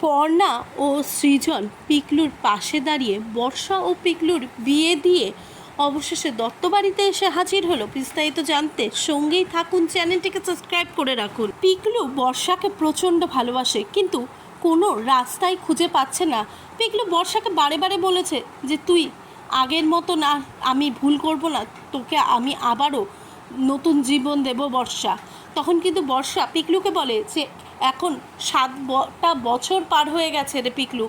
পর্ণা ও সৃজন পিকলুর পাশে দাঁড়িয়ে বর্ষা ও পিকলুর বিয়ে দিয়ে অবশেষে দত্তবাড়িতে এসে হাজির হলো। বিস্তারিত জানতে সঙ্গেই থাকুন, চ্যানেলটিকে সাবস্ক্রাইব করে রাখুন। পিকলু বর্ষাকে প্রচণ্ড ভালোবাসে, কিন্তু কোনো রাস্তায় খুঁজে পাচ্ছে না। পিকলু বর্ষাকে বারে বারে বলেছে যে তুই আগের মতো না, আমি ভুল করব না, তোকে আমি আবারও নতুন জীবন দেব বর্ষা। তখন কিন্তু বর্ষা পিকলুকে বলে যে এখন 7টা বছর পার হয়ে গেছে রে পিকলু,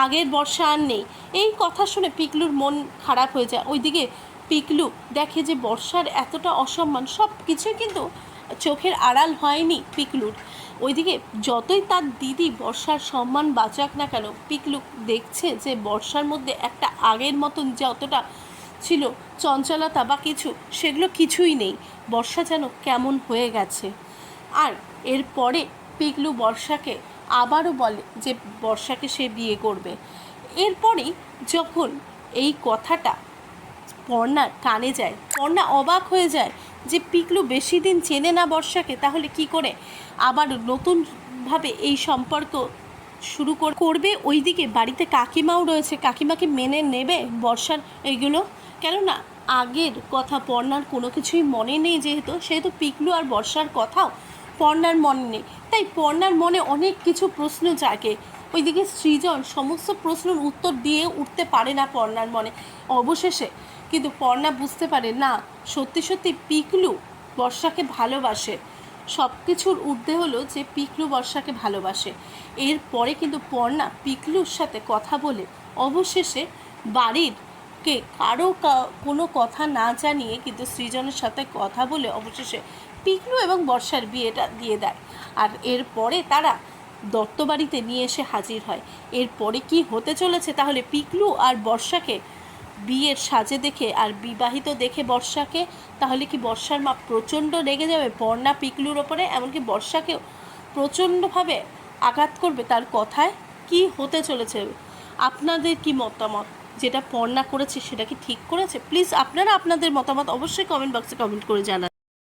আগের বর্ষা আর নেই। এই কথা শুনে পিকলুর মন খারাপ হয়ে যায়। ওইদিকে পিকলু দেখে যে বর্ষার এতটা অসম্মান, সব কিছুই কিন্তু চোখের আড়াল হয়নি পিকলুর। ওইদিকে যতই তার দিদি বর্ষার সম্মান বাঁচাক না কেন, পিকলু দেখছে যে বর্ষার মধ্যে একটা আগের মতন যতটা ছিল চঞ্চলতা বা কিছু, সেগুলো কিছুই নেই। বর্ষা যেন কেমন হয়ে গেছে। আর এরপরে পিকলু বর্ষাকে আবারও বলে যে বর্ষাকে সে বিয়ে করবে। এরপরেই যখন এই কথাটা পর্ণার কানে যায়, পর্ণা অবাক হয়ে যায় যে পিকলু বেশি দিন চেনে না বর্ষাকে, তাহলে কি করে আবার নতুনভাবে এই সম্পর্ক শুরু করবে। ওইদিকে বাড়িতে কাকিমাও রয়েছে, কাকিমাকে মেনে নেবে বর্ষার এইগুলো? কেননা আগের কথা পর্ণার কোনো কিছুই মনে নেই, সেহেতু পিকলু আর বর্ষার কথাও পর্ণার মনে নেই। তাই পর্ণার মনে অনেক কিছু প্রশ্ন জাগে। ওইদিকে সৃজন সমস্ত প্রশ্নের উত্তর দিয়ে উঠতে পারে না পর্ণার মনে। অবশেষে কিন্তু পর্ণা বুঝতে পারে না, সত্যি সত্যি পিকলু বর্ষাকে ভালোবাসে। সব কিছুর ঊর্ধ্বে হলো যে পিকলু বর্ষাকে ভালোবাসে। এরপরে কিন্তু পর্ণা পিকলুর সাথে কথা বলে অবশেষে বাড়ির কারো কোনো কথা না জানিয়ে কিন্তু সৃজনের সাথে কথা বলে অবশেষে পিকলু এবং বর্ষার বিয়েটা দিয়ে দেয়। আর এরপরে তারা দত্তবাড়িতে নিয়ে এসে হাজির হয়। এরপরে কি হতে চলেছে, তাহলে পিকলু আর বর্ষাকে বিয়ের সাজে দেখে আর বিবাহিত দেখে বর্ষাকে, তাহলে কি বর্ষার মা প্রচণ্ড রেগে যাবে পর্ণা পিকলুর ওপরে, এমনকি বর্ষাকেও প্রচণ্ডভাবে আঘাত করবে তার কথায়? কি হতে চলেছে? আপনাদের কি মতামত? যেটা পর্ণা করেছে সেটা কি ঠিক করেছে? প্লিজ আপনারা আপনাদের মতামত অবশ্যই কমেন্ট বক্সে কমেন্ট করে জানান।